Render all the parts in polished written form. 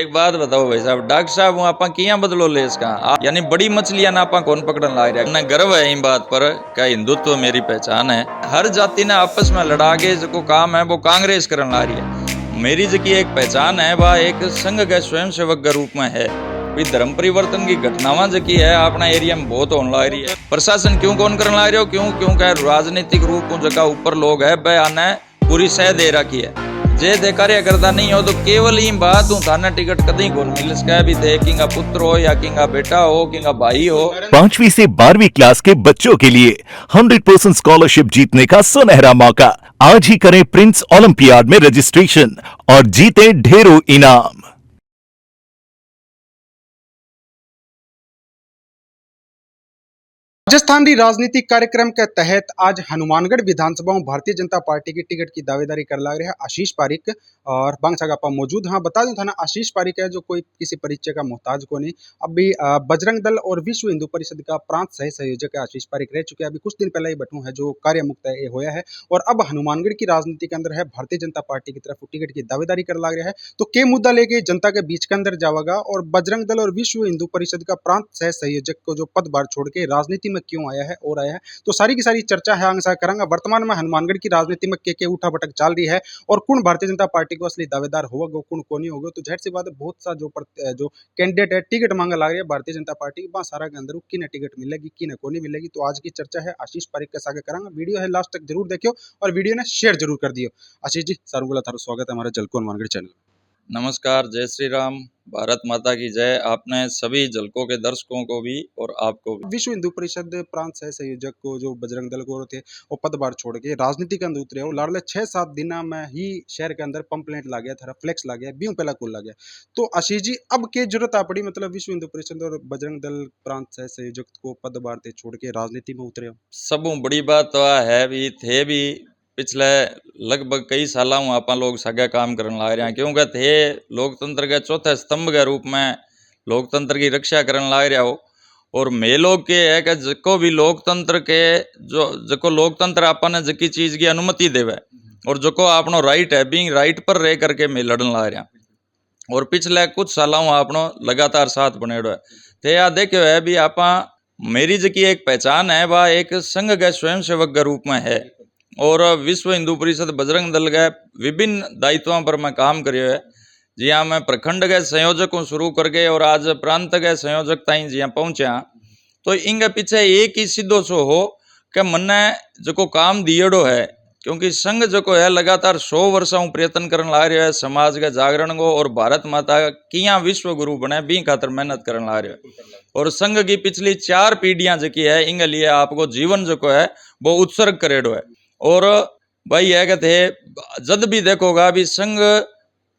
एक बात बताओ भाई साहब, डॉक्टर साहब हूँ आप किया बदलो ले इसका यानी बड़ी मछलियां ना आपा कौन पकड़न ला रहा है। गर्व है इन बात पर क्या हिंदुत्व मेरी पहचान है। हर जाति ने आपस में लड़ा के जो काम है वो कांग्रेस करन ला रही है। मेरी जो की एक पहचान है वह एक संघ के स्वयं सेवक के रूप में है। धर्म परिवर्तन की घटनावां जो की है अपना एरिया में बहुत होने ला रही है। प्रशासन क्यों कौन करने ला रहे हो, क्यों राजनीतिक रूप जगह ऊपर लोग है बयान पूरी सह दे रखी है। जे थे कार्यकर्ता नहीं हो तो केवल ही बात हूँ थाना टिकट कदी कौन मिल सका भी थे किंगा पुत्र हो या किंगा बेटा हो किंगा भाई हो। 5वीं से 12वीं क्लास के बच्चों के लिए 100% स्कॉलरशिप जीतने का सुनहरा मौका। आज ही करें प्रिंस ओलंपियाड में रजिस्ट्रेशन और जीते ढेरों इनाम। राजस्थानी राजनीतिक कार्यक्रम के तहत आज हनुमानगढ़ विधानसभा में भारतीय जनता पार्टी की टिकट की दावेदारी कर लग रहे हैं आशीष पारिक और बांगसागापा मौजूद। हाँ, बता दूं थाना आशीष पारिक है जो कोई किसी परिचय का मोहताज को नहीं। अभी बजरंग दल और विश्व हिंदू परिषद का प्रांत सह संयोजक है आशीष पारिक रह चुके हैं। अभी कुछ दिन पहले ही बटू है जो कार्य मुक्त है होया है और अब हनुमानगढ़ की राजनीति के अंदर है भारतीय जनता पार्टी की तरफ टिकट की दावेदारी कर लग रहा है। तो के मुद्दा लेके जनता के बीच के अंदर जाएगा और बजरंग दल और विश्व हिंदू परिषद का प्रांत सह संयोजक को जो पदभार छोड़ के राजनीति में क्यों आया है और आया है, तो सारी की सारी चर्चा है आंग करेंगे। वर्तमान में हनुमानगढ़ की राजनीति में के उठा भटक चल रही है और कौन भारतीय जनता पार्टी को असली दावेदार होगा कौन को नहीं होगा। तो जाहिर सी बात है बहुत सा जो कैंडिडेट है टिकट मांगा लग रही है भारतीय जनता पार्टी की सारा के अंदर किन्हें टिकट मिलेगी किन्हें को नहीं मिलेगी। तो आज की चर्चा है आशीष पारिक के साथ करेंगे। वीडियो है लास्ट तक जरूर देखियो और वीडियो ने शेयर जरूर कर दियो। आशीष जी सारू बोला थारा स्वागत है हमारे जलको हनुमानगढ़ चैनल में। नमस्कार, जय श्री राम, भारत माता की जय। आपने सभी झलकों के दर्शकों को भी और आपको भी। विश्व हिंदू परिषद प्रांत सह संयोजक को जो बजरंग दल को थे वो पदभार छोड़ के राजनीति के अंदर उतरे हो लाड़ले 6-7 दिन में ही शहर के अंदर पंपलेट ला गया था, फ्लेक्स ला गया, बीऊ पहला कुल ला गया। तो आशीष जी अब के जरूरत आ पड़ी मतलब विश्व हिंदू परिषद और बजरंग दल प्रांत सह संयोजक को पदभार थे छोड़ के राजनीति में उतरे हो। सब बड़ी बात तो है भी थे भी पिछले लगभग कई साल आप लोग सगे काम करने लग रहे हैं क्योंकि थे लोकतंत्र के चौथे स्तंभ के रूप में लोकतंत्र की रक्षा करने लग रहा हो। और मैं लोग के है कि जको भी लोकतंत्र के जको लोकतंत्र आपने जकी चीज की अनुमति देवे और जको आपनो राइट है बीइंग राइट पर रह करके मैं लड़न लग रहा। और पिछले कुछ सालों आपनो लगातार साथ बनेड़ो है थे आ देखो है भी आप मेरी जकी एक पहचान है वह एक संघ के स्वयं सेवक के रूप में है और विश्व हिंदू परिषद बजरंग दल के विभिन्न दायित्वों पर मैं काम करियो है। जी हाँ, मैं प्रखंड के संयोजक हूँ शुरू करके और आज प्रांत के संयोजक ताई जी पहुंचा। तो इनके पीछे एक ही सीधो सो हो कि मन्ने जो काम दिएड़ो है क्योंकि संघ जो है लगातार 100 वर्षों प्रयत्न करने ला रहे है समाज के जागरण को और भारत माता किया विश्व गुरु बने बी खातर मेहनत करने ला रहे है। और संघ की पिछली 4 पीढ़ियां जो है इनके लिए आपको जीवन जो है वो उत्सर्ग करेडो है। और भाई है कि थे जद भी देखोगा अभी संघ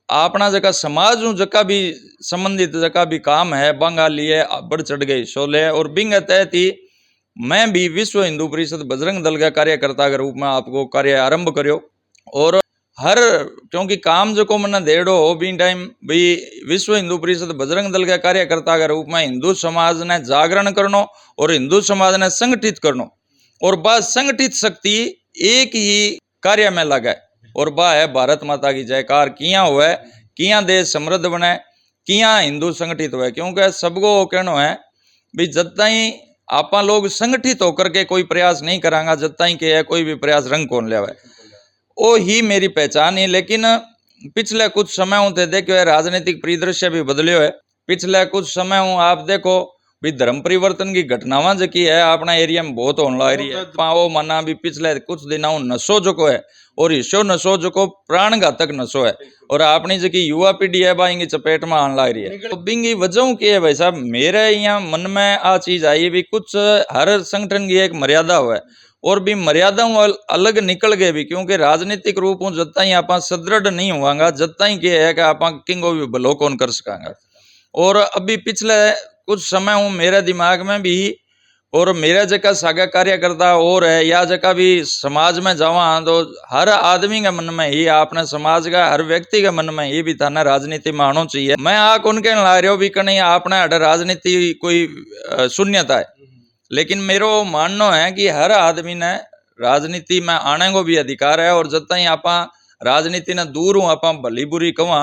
अपना जगह समाज जका भी संबंधित जका भी काम है बंगा लिए बढ़ चढ़ गई शोले और बिंग तहत ही मैं भी विश्व हिंदू परिषद बजरंग दल का कार्यकर्ता के रूप में आपको कार्य आरंभ करो। और हर क्योंकि काम जो को मैंने देड़ो हो भी टाइम भाई विश्व हिंदू परिषद बजरंग दल के कार्यकर्ता के रूप में हिंदू समाज ने जागरण करनो और हिंदू समाज ने संगठित करनो और बस संगठित शक्ति एक ही कार्य में लगा और बा है भारत माता की जयकार किया हुआ है किया देश समृद्ध बने किया हिंदू संगठित हुआ। क्योंकि सबको कहना है भी जब ताई आप लोग संगठित होकर के कोई प्रयास नहीं करांगा जब ताई के है कोई भी प्रयास रंग कौन ले वो ही मेरी पहचान है। लेकिन पिछले कुछ समय होते देखो राजनीतिक परिदृश्य भी बदले है। पिछले कुछ समय हूँ आप देखो भी धर्म परिवर्तन की घटनावां जो की है अपना एरिया में बहुत होने लग रही है। वो माना भी पिछले कुछ दिनों नशो जो है और हिस्सो नशो जो प्राण घातक नशो है और अपनी जो युवा पीढ़ी है बाइंगी चपेट में आने लग रही है। तो बिंगी वजह की है भाई साहब मेरे यहाँ मन में आ चीज आई भी कुछ हर संगठन की एक मर्यादा हुआ है और भी मर्यादा अलग निकल गए भी क्योंकि राजनीतिक रूप जब तक आप सुदृढ़ नहीं हुआगा जब तक के है कि आप किंगो भी भलो कौन कर सकांगा। और अभी पिछले कुछ समय हूँ मेरे दिमाग में भी और मेरा जगह सागा कार्यकर्ता और है या जगह भी समाज में जावा तो हर आदमी के मन में ही अपने समाज का हर व्यक्ति के मन में ही भी थाना राजनीति में आना चाहिए। मैं आक उनके ला रहा हूँ भी कहीं आपने अडर राजनीति कोई शून्यता है लेकिन मेरो मानना है कि हर आदमी ने राजनीति में आने को भी अधिकार है और जब तक आप राजनीति ने दूर हूँ आप भली बुरी कवा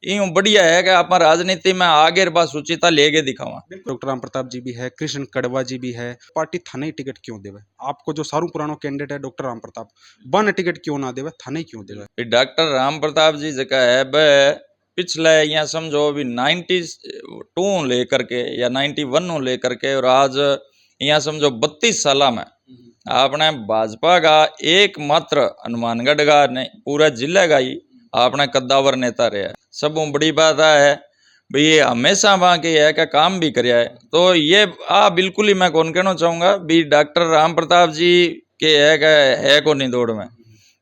यूं बढ़िया है कि आप राजनीति में आगे बा सुचिता लेके दिखावा। डॉक्टर राम प्रताप जी भी है, कृष्ण कड़वा जी भी है, पार्टी थाने ही टिकट क्यों देवे? आपको जो सारू पुरानो कैंडिडेट है डॉक्टर राम प्रताप, बन टिकट क्यों ना देवे, थाने क्यों देवे? डॉक्टर राम प्रताप जी जका है ब पिछले यहाँ समझो अभी 92 लेकर के या 91 लेकर के और आज यहाँ समझो 32 साल में आपने भाजपा का एकमात्र हनुमानगढ़ का नहीं पूरा जिले का ही आपने कद्दावर नेता रहा है। सब बड़ी बात है भाई ये हमेशा वहाँ के है का काम भी कराया है। तो ये बिल्कुल ही मैं कौन कहना चाहूँगा भी डॉक्टर राम प्रताप जी के है को नहीं दौड़ में,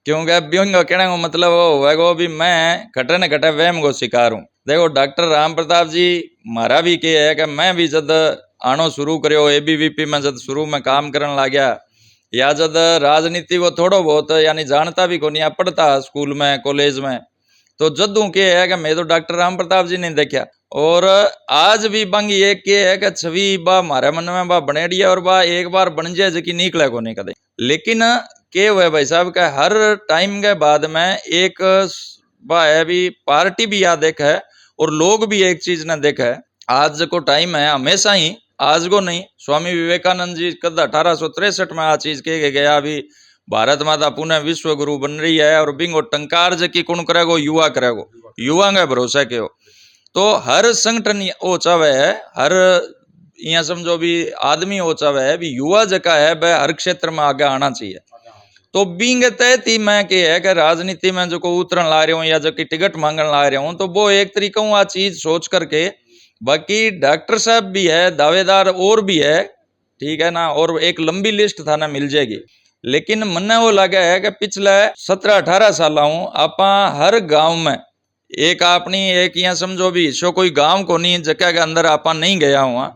क्योंकि बिंग कहने को मतलब वो है भी मैं घटे न घटे वहम को शिकार हूँ। देखो डॉक्टर राम प्रताप जी मारा भी के है कि मैं भी जब आनो शुरू करो ABVP में जब शुरू में काम करने लग गया या जब राजनीति को थोड़ो बहुत यानी जानता भी को नहीं पढ़ता स्कूल में कॉलेज में, तो जदू के है कि मैं तो डॉक्टर राम प्रताप जी ने देखा। और आज भी बंग ये के है कि छवि बा मारे मन में बा बनेड़ी और बा एक बार बन जाए जो कि निकले को नहीं कदे। लेकिन के हुए भाई साहब का हर टाइम के बाद में एक बा है भी पार्टी भी याद देखा है और लोग भी एक चीज ने देखा है। आज को टाइम है हमेशा ही आज को नहीं, स्वामी विवेकानंद जी कद 1863 में आ चीज के गया भी भारत माता पुनः विश्व गुरु बन रही है और बिंगो टंकार जकी कौन करेगो, युवा करेगो, युवा का भरोसा के हो। तो हर संगठन वो चावे है, हर यहाँ समझो भी आदमी वो चावे है भी युवा जका है वह हर क्षेत्र में आगे आना चाहिए। तो बिंग तहत ही मैं के है कि राजनीति में जो को उतरन ला रहे हूँ या जो कि टिकट मांगन ला रहे हूँ तो वो एक तरीका आ चीज सोच करके, बाकी डॉक्टर साहब भी है दावेदार और भी है ठीक है ना, और एक लंबी लिस्ट थाना मिल जाएगी। लेकिन मन्ने वो लगा है कि पिछले 17-18 साल हूँ आप हर गांव में एक अपनी एक यहाँ समझो भी हिस्सों कोई गांव को नहीं जगह के अंदर आप नहीं गया हुआ।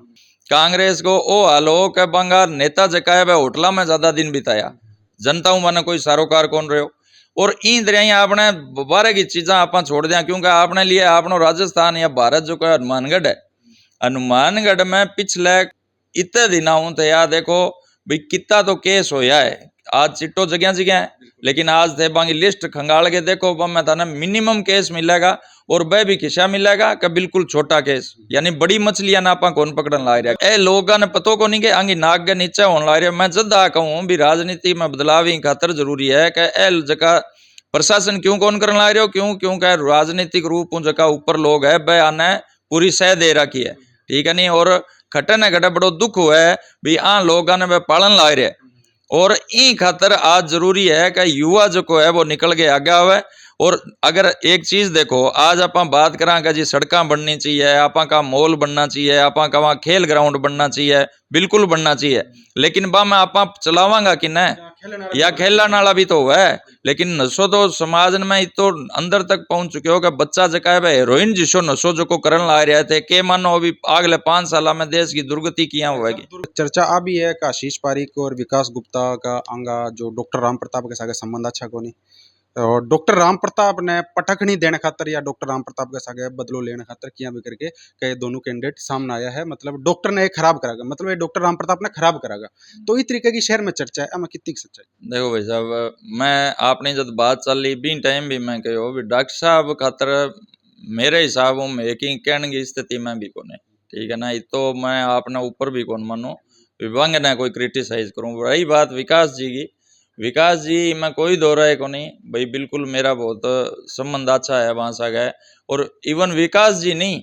कांग्रेस को ओ हालो के बंगार नेता जका है वह होटला में ज्यादा दिन बिताया, जनता मैंने कोई सारोकार कौन रहे हो। और इन दरिया आपने बारह की चीजा आप छोड़ दिया, क्योंकि आपने लिए आपनो राजस्थान या भारत जो कोई हनुमानगढ़ है, हनुमानगढ़ में पिछले इतने दिन हूं तो यार देखो भाई कितना तो केस होया है। आज चिट्टो जगह जगह है लेकिन आज थे बाकी लिस्ट खंगाल के देखो मैं थाना मिनिमम केस मिलेगा और वह भी खिसा मिलेगा कि बिल्कुल छोटा केस, यानी बड़ी मछलियां ना आपा कौन पकड़न ला रहा है। लोगों ने पतो को नहीं के आगे नाक के नीचे होने ला रहा है। मैं जद कहूँ भी राजनीति में बदलाव ही खातर जरूरी है कि जगह प्रशासन क्यों कौन करने ला रहे हो, क्योंकि राजनीतिक रूप जगह ऊपर लोग है वह आने पूरी सह दे रखी है ठीक है नहीं। और खटे न खटे बड़ो दुख हुआ है भी लोगों ने वह पालन ला रहे। और ई खातर आज जरूरी है कि युवा जो को है वो निकल के आगे आवे। और अगर एक चीज देखो आज आप बात करा जी सड़क बननी चाहिए, आप का मॉल बनना चाहिए, आप का वहाँ खेल ग्राउंड बनना चाहिए, बिल्कुल बनना चाहिए, लेकिन बा मैं आप चलावांगा कि न या खेलने वाला भी तो है। लेकिन नशो तो समाज में तो अंदर तक पहुंच चुके हो कि बच्चा जका है हीरोइन जिसो नशो जो को करन ला रहे थे के मानो अभी अगले 5 साल में देश की दुर्गति किया होगी। चर्चा आ भी है कि आशीष पारिक और विकास गुप्ता का अंगा जो डॉक्टर राम प्रताप के साथ संबंध अच्छा को नहीं, और डॉक्टर राम प्रताप ने पटकनी देने खातर या डॉक्टर राम प्रताप के सागे बदलो लेने खातर किया भी करके कई दोनों कैंडिडेट सामने आया है। मतलब डॉक्टर ने खराब करागा, मतलब ये डॉक्टर राम प्रताप ने खराब करागा। तो इस तरीके की शहर में चर्चा है, मैं कितनी सच्चाई? देखो भाई साहब मैं आपने जब बात चल रही बी टाइम भी मैं कहो भी डॉक्टर साहब खातर मेरे हिसाब में एक ही कहने की स्थिति में भी कौन है ठीक है ना। तो मैं आपने ऊपर भी कौन मानो विभाग ने कोई क्रिटिसाइज करूँ। रही बात विकास जी की, विकास जी मैं कोई दो रहा है को नहीं भाई, बिल्कुल मेरा बहुत संबंध अच्छा है वहां से गए। और इवन विकास जी नहीं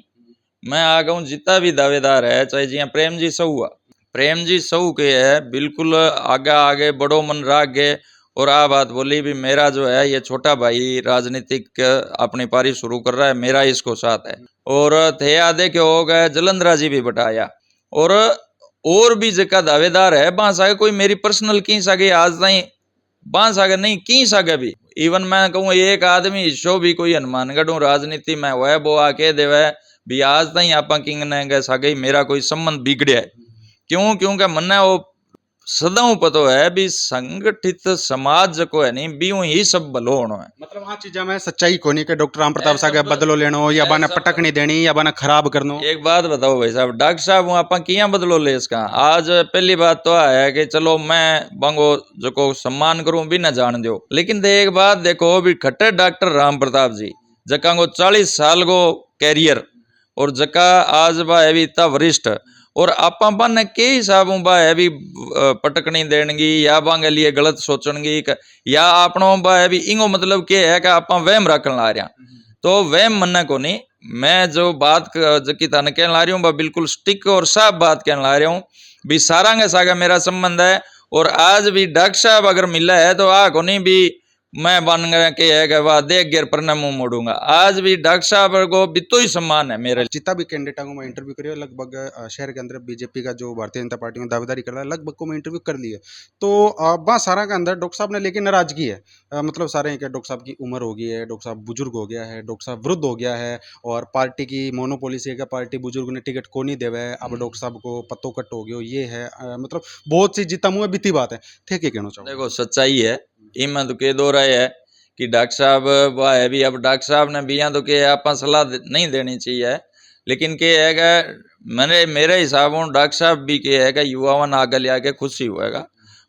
मैं आ गया जितना भी दावेदार है चाहे जी प्रेम जी सऊ हुआ, प्रेम जी सऊ के है बिल्कुल आगे आगे बड़ो मन राख गए। और आ बात बोली भी मेरा जो है ये छोटा भाई राजनीतिक अपनी पारी शुरू कर रहा है, मेरा इसको साथ है। और थे आधे के हो गए जलंधरा जी भी बटाया और भी जगह दावेदार है बांस आगे कोई मेरी पर्सनल की सके आज तक बांस आगे नहीं की सके भी। इवन मैं कहूँ एक आदमी शो भी कोई हनुमानगढ़ राजनीति में वह वो आके देवे भी आज तक आप किंग ने सके मेरा कोई संबंध बिगड़े है। क्योंकि मन्ने वो सदा पतो है भी संगठित समाज को है नहीं भी ही सब भलो होना है। मतलब हाँ चीजा में सच्चाई को नहीं कि डॉक्टर राम प्रताप सागे बदलो लेनो या बाने पटकनी देनी या बाने खराब करनो। एक बात बताओ भाई साहब डॉक्टर साहब आप किया बदलो ले इसका। आज पहली बात तो है कि चलो मैं बंगो जो को सम्मान करूं भी ना जान दो, लेकिन एक बात देखो भी खट्टे डॉक्टर राम प्रताप जी जका को 40 साल को कैरियर और जका आज बा है भी इतना वरिष्ठ और आपा बन के हिसाब बा है भी पटकनी देणगी या बांगे लिए गलत सोचणगी या आपनो बा है भी इंगो मतलब के है कि आपा वहम रखन ला रहा तो वहम मन्ना को नहीं। मैं जो बात जकी थाने कहने ला रही हूँ बिल्कुल स्टिक और साफ बात कहने ला रहा हूँ भी सारा सागा मेरा संबंध है। और आज भी डॉक्टर साहब अगर मिला है तो आ को नहीं भी मैं बन गया के है कि वाह देख गिर पर न मुंह मोड़ूंगा। आज भी डॉक्टर साहब को भी तो ही सम्मान है मेरे। जितना भी कैंडिडेटा को मैं इंटरव्यू करियो लगभग शहर के अंदर बीजेपी का जो भारतीय जनता पार्टी में दावेदारी कर रहा है लगभग को मैं इंटरव्यू कर ली है तो वहाँ सारा के अंदर डॉक्टर साहब ने लेकिन नाराजगी है। मतलब सारे क्या डॉक्टर साहब की उम्र हो गई है, डॉक्टर साहब बुजुर्ग हो गया है, डॉक्टर साहब वृद्ध हो गया है और पार्टी की मोनोपोलिसी है कि पार्टी बुजुर्ग ने टिकट को नहीं देवे है अब डॉक्टर साहब को पत्तो कट हो गयो ये है। मतलब बहुत सी जितना मुँह बीती बात है थे के कहना चाहूँ। देखो सच्चाई है इनमें तो कह दो रहे है कि डॉक्टर साहब वह है भी अब डॉक्टर साहब ने भी तो के आप सलाह नहीं देनी चाहिए लेकिन के है कि मेरे हिसाब से डॉक्टर साहब भी के है कि युवाओं ने आगे लिया के खुशी होएगा।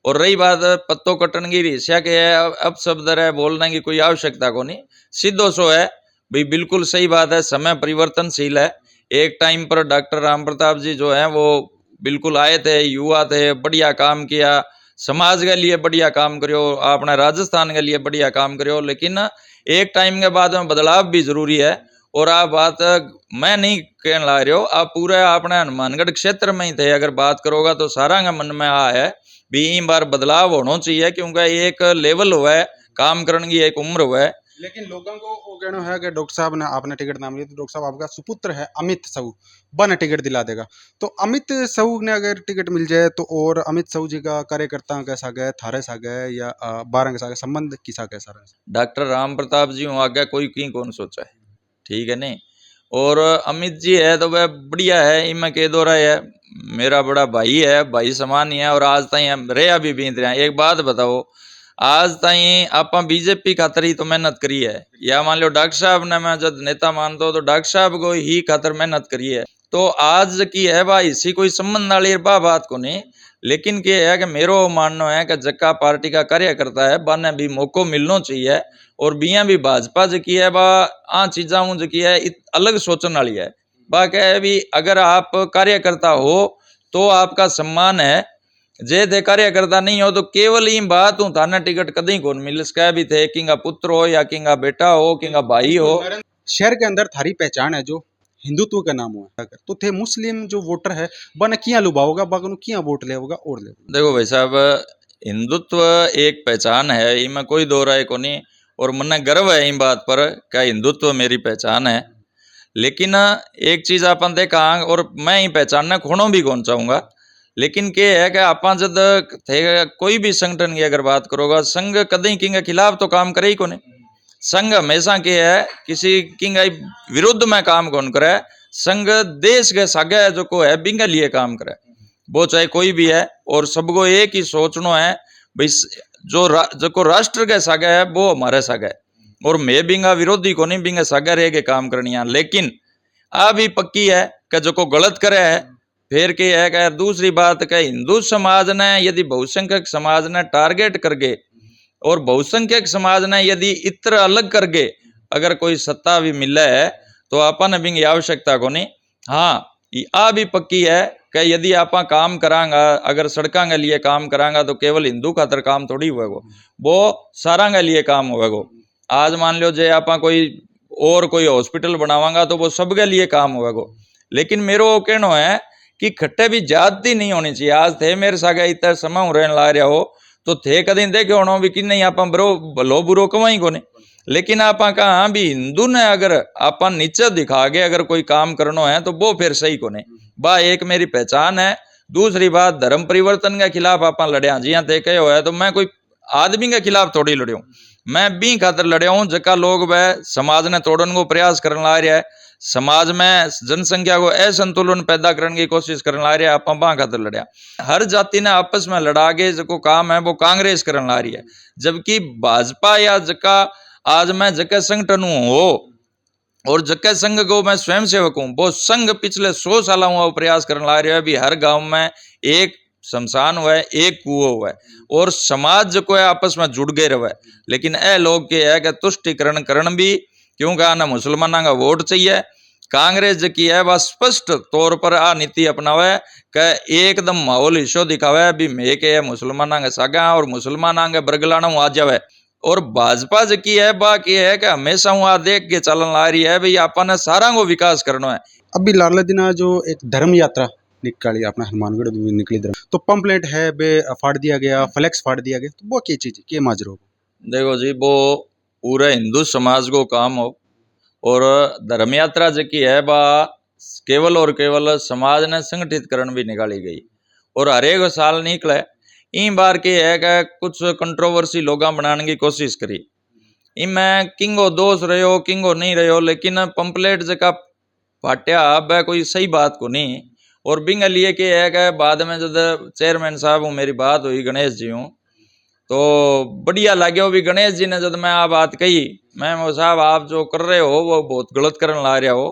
और रही बात पत्तों कटन की ईर्ष्या के है अब शब्द है बोलने की कोई आवश्यकता को नहीं सीधो सो है भाई बिल्कुल सही बात है। समय परिवर्तनशील है। एक टाइम पर डॉक्टर राम प्रताप जी जो है वो बिल्कुल आए थे, युवा थे, बढ़िया काम किया, समाज के लिए बढ़िया काम करो, अपने राजस्थान के लिए बढ़िया काम करो, लेकिन एक टाइम के बाद में बदलाव भी जरूरी है। और आप बात मैं नहीं कहने ला रहे हो आप पूरे अपने हनुमानगढ़ क्षेत्र में ही थे अगर बात करोगा तो सारा का मन में आ है भी इन बार बदलाव होना चाहिए क्योंकि एक लेवल हुआ है काम करने की एक उम्र हुआ है। लेकिन लोगों को वो कहना है कि डॉक्टर साहब ने आपने टिकट नाम लिया तो डॉक्टर साहब आपका सुपुत्र है अमित साहू बन टिकट दिला देगा। तो अमित साहू ने अगर टिकट मिल जाए तो और अमित साहू जी का कार्यकर्ता कैसा गए थारे सा गए या 12 के साथ संबंध किसा गए सारा डॉक्टर राम प्रताप जी हूँ आगे कोई की कौन सोचा है ठीक है नहीं। और अमित जी है तो वह बढ़िया है इनमें कह दो रहा है मेरा बड़ा भाई है भाई समान ही है और आज तक रहा भी बीत रहे हैं। एक बात बताओ आज ताई आप बीजेपी खातर ही तो मेहनत करी है या मान लो डॉक्टर साहब ने मैं जब नेता मानता हूँ तो डॉक्टर साहब को ही खातर मेहनत करी है तो आज की है भाई इसी कोई संबंध वाली बात को नहीं। लेकिन क्या है कि मेरो मानना है कि जक्का पार्टी का कार्यकर्ता है बाने भी मौको मिलना चाहिए और बिया भी भाजपा जी है बा आ चीजा जी है अलग सोचने वाली है बा क्या है भी अगर आप कार्यकर्ता हो तो आपका सम्मान है जे थे कार्यकर्ता नहीं हो तो केवल ही बात हूँ थाना टिकट कदी कौन मिल सका भी थे किंगा पुत्र हो या किंगा बेटा हो किंगा भाई हो। शहर के अंदर थारी पहचान है जो हिंदुत्व का नाम हुआ तो थे मुस्लिम जो वोटर है बन किया लुभाओगा बागन किया वोट ले होगा और ले। देखो भाई साहब हिंदुत्व एक पहचान है इनमें कोई दो राय को नहीं और मन गर्व है इन बात पर क्या हिंदुत्व मेरी पहचान है। लेकिन एक चीज अपन देखा और मैं ही पहचानना खोना भी कौन चाहूंगा लेकिन क्या है कि आप जब थे कोई भी संगठन की अगर बात करोगा संघ कदी किंग खिलाफ तो काम करे ही को नहीं। संघ हमेशा क्या है किसी किंग विरुद्ध में काम कौन करे संघ देश के सागे जो को है बिंग लिए काम करे वो चाहे कोई भी है और सबको एक ही सोचना है भाई जो को राष्ट्र के सागे है वो हमारे सागे है और मैं बिंगा विरोधी को नहीं बिंगा सागे रह के काम करनी है। लेकिन आ भी पक्की है कि जो को गलत करे है फिर क्या है कि दूसरी बात का हिंदू समाज ने यदि बहुसंख्यक समाज ने टारगेट करके और बहुसंख्यक समाज ने यदि इत्र अलग करके अगर कोई सत्ता भी मिले है तो अपन बिंग आवश्यकता को नहीं। हाँ आ भी पक्की है कि यदि आप काम करांगा अगर सड़कों के लिए काम करांगा तो केवल हिंदू खातर काम थोड़ी हुएगो वो सारा के लिए काम होएगो। आज मान लो जे आप कोई हॉस्पिटल बनावांगा तो वो सबके लिए काम होएगो। लेकिन मेरो कहना है कि खट्टे भी जाति नहीं होनी चाहिए। आज थे मेरे सागे इतना समय रहने ला रहा हो तो थे कदी देखे होना भी कि नहीं आप बरो भलो बुरो कमाई को नहीं। लेकिन आप कहा भी हिंदू ने अगर आप नीचे दिखा के अगर कोई काम करना है तो वो फिर सही को नहीं बा एक मेरी पहचान है। दूसरी बात धर्म परिवर्तन के खिलाफ आप लड़िया जिया थे कहे हो है तो मैं कोई आदमी के खिलाफ थोड़ी लड़िया मैं भी खातर लड़िया हूँ जका लोग वह समाज ने तोड़ने को प्रयास करने ला रहा है समाज में जनसंख्या को असंतुलन पैदा करने की कोशिश करने ला रहा है आप वहां खातर लड़िया। हर जाति ने आपस में लड़ा के जो काम है वो कांग्रेस करने ला रही है जबकि भाजपा या जका आज मैं जके संगठन हो और जके संघ को मैं स्वयं सेवक हूँ वो संघ पिछले 100 साल हुआ प्रयास करने ला रहा है भी हर गांव में एक शमशान हुआ है एक कुआं हुआ है और समाज जो है आपस में जुड़ गए रहे। लेकिन ए लोग के है कि तुष्टिकरण करण भी क्योंकि आने मुसलमाना का वोट चाहिए। कांग्रेस जो की है वह स्पष्ट तौर पर आ नीति अपनावे कि एकदम माहौल हिस्सो दिखावे भी मैं के मुसलमाना के सागा और मुसलमाना के बरगलाना आ जावे। और भाजपा जो की है वह की है कि हमेशा वहां देख के चलन ला रही है भाई अपन सारा को विकास करना है। अभी लाडला दिना जो एक धर्म यात्रा निकाली अपना हनुमानगढ़ निकली धर्म, तो पंपलेट है बे फाड़ दिया गया, फ्लेक्स फाड़ दिया गया, तो वो क्या चीज के माजरो? देखो जी वो पूरे हिंदू समाज को काम हो और धर्म यात्रा जो की है बा केवल और केवल समाज ने संगठित करण भी निकाली गई और हर एक साल निकले। इन बार की है कि कुछ कंट्रोवर्सी लोग बनाने की कोशिश करी, इनमें किंगो दोष रहो किंगो नहीं रहो, लेकिन पंपलेट जका फाट्या अब कोई सही बात को नहीं। और बिंग लिए के है कि बाद में जब चेयरमैन साहब हूँ मेरी बात हुई गणेश जी हूँ तो बढ़िया लगे भी गणेश जी ने जब मैं आ बात कही मैं वो साहब आप जो कर रहे हो वो बहुत गलत करने ला रहे हो,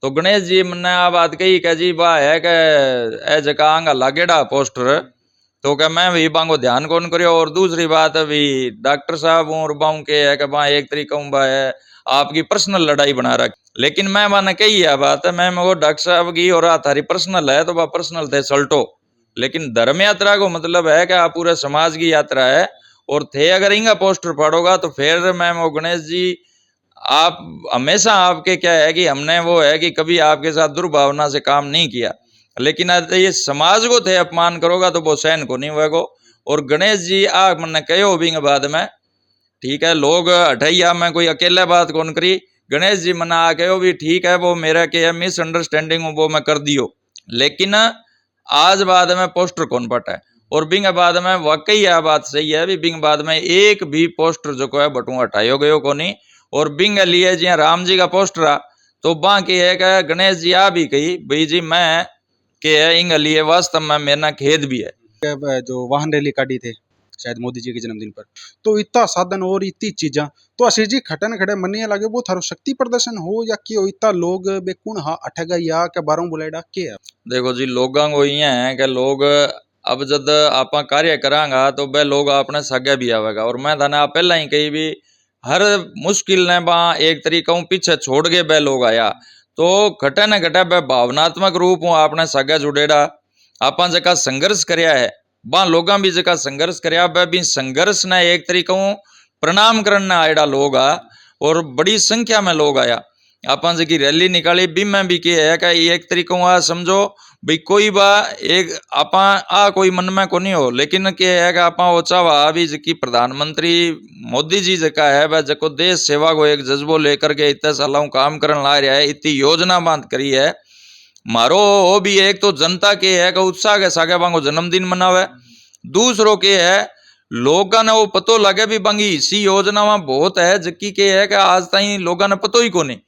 तो गणेश जी ने आ बात कही कि जी बा है कि ए जका आंगा लागेड़ा पोस्टर तो क्या मैं भी बांगो ध्यान कौन करियो। और दूसरी बात अभी डॉक्टर साहब हूँ और बाऊ के है कि बा एक तरीका हूँ बा है आपकी पर्सनल लड़ाई बना रखी, लेकिन मैं माने कही है बात है मैं वो डॉक्टर साहब की और थारी पर्सनल है तो वह पर्सनल थे सल्टो, लेकिन धर्म यात्रा को मतलब है कि आप पूरे समाज की यात्रा है। और थे अगर इनका पोस्टर फाड़ोगा तो फिर मैं वो गणेश जी आप हमेशा आपके क्या है कि हमने वो है कि कभी आपके साथ दुर्भावना से काम नहीं किया, लेकिन ये समाज को थे अपमान करोगा तो वो सहन को नहीं हुएगो। और गणेश जी आ मैंने कहो भी बाद में ठीक है लोग हटैया मैं कोई अकेले बात कौन करी, गणेश जी मना आ कहो भी ठीक है वो मेरा के मिसअंडरस्टैंडिंग वो मैं कर दियो, लेकिन आज बाद में पोस्टर कौन पटा है। और बिंग बाद में वाकई यह बात सही है भी बिंग बाद में एक भी पोस्टर जो को है बटू हटायो गयो को नहीं। और बिंग लिए जी राम जी का पोस्टर आ तो बाकी है कि गणेश जी आ भी कही भाई जी मैं के है इंग लिए वास्तव में मेरा खेद भी है। जो वाहन रैली काटी थे शायद मोदी जी के जन्मदिन पर, तो इतना साधन और इतनी चीजा, तो आशीष जी खटन खड़े मनिया लगे वो थारो शक्ति प्रदर्शन हो या कि इतना लोग बेकुण हा अठगा या के बारों बुलाएडा के है? देखो जी लोगों को ये है कि लोग अब जब आप कार्य करांगा तो वह लोग अपने सगे भी आवेगा। और मैं थाने आप पहला ही कही भी हर मुश्किल ने बा एक तरीका पीछे छोड़ के वह लोग आया तो घटे न घटे वह भावनात्मक रूप हूँ आपने सगे जुड़ेड़ा आप जका संघर्ष करया है बा लोग भी जका संघर्ष करया वह भी संघर्ष ने एक तरीका प्रणाम करने आएड़ा लोग आ और बड़ी संख्या में लोग आया। आप जी रैली निकाली भी मैं भी के है कि एक तरीका आ समझो भाई कोई बा एक आप आ कोई मन में को नहीं हो, लेकिन के है कि आप चावा अभी जी प्रधानमंत्री मोदी जी जका है वह जको देश सेवा को एक जज्बो लेकर के इतने सालों काम करने ला रहा है, इतनी योजना बांध करी है मारो वो भी एक तो जनता के है कि उत्साह के सागे बांगो जन्मदिन मनावे, दूसरों के है लोगों ने वो पतो लगे भी बंगी इसी योजना में बहुत है जबकि के है कि आज तक लोगों ने पतो ही को नहीं,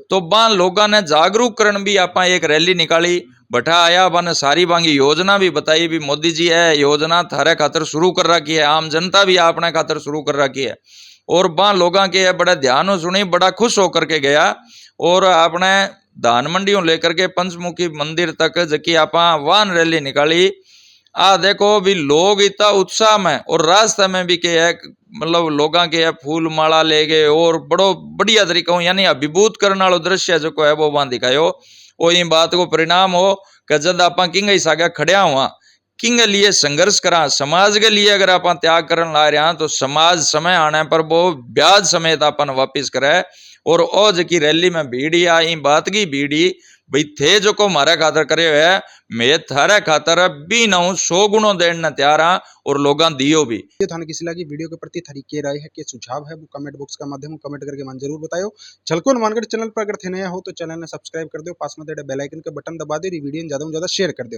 तो बा लोगों ने जागरूक करण भी आप एक रैली निकाली बैठा आया बन सारी बांगी योजना भी बताई भी मोदी जी है योजना थारे खातर शुरू कर रखी है, आम जनता भी आपने खातर शुरू कर रखी है। और बा लोगों के बड़े ध्यान सुनी बड़ा खुश होकर के गया और आपने धान मंडियों लेकर के पंचमुखी मंदिर तक जबकि आप वाहन रैली निकाली आ देखो भी लोग इतना उत्साह में और रास्ते में भी के है मतलब लोगों के है फूल माला ले गए और बड़ो बढ़िया तरीका यानी अभिभूत करने वाला दृश्य जो है वो वहां दिखायो। वो इन बात को परिणाम हो कि जब आप किंग ही सागा खड़िया हुआ किंग लिए संघर्ष करा समाज के लिए अगर आप त्याग करने ला रहे हैं तो समाज समय आने पर वो ब्याज समेत अपन वापिस करे। और ओ जकी रैली में भीड़ी आ इन बात की भीड़ी भाई थे जो को मारे खातर करे है मैं थारे खातर भी ना 100 गुणों देने तैयार हाँ और लोग दियो भी। ये थाने किसी लगी वीडियो के प्रति थारी के राय है, के सुझाव है वो कमेंट बॉक्स का माध्यम कमेंट करके मन जरूर बताओ। झलको हनुमानगढ़ चैनल पर अगर थे नया हो तो चैनल ने सब्सक्राइब कर दो, पास में बेल आइकन का बटन दबा दो, वीडियो ज्यादा से ज्यादा शेयर कर दो।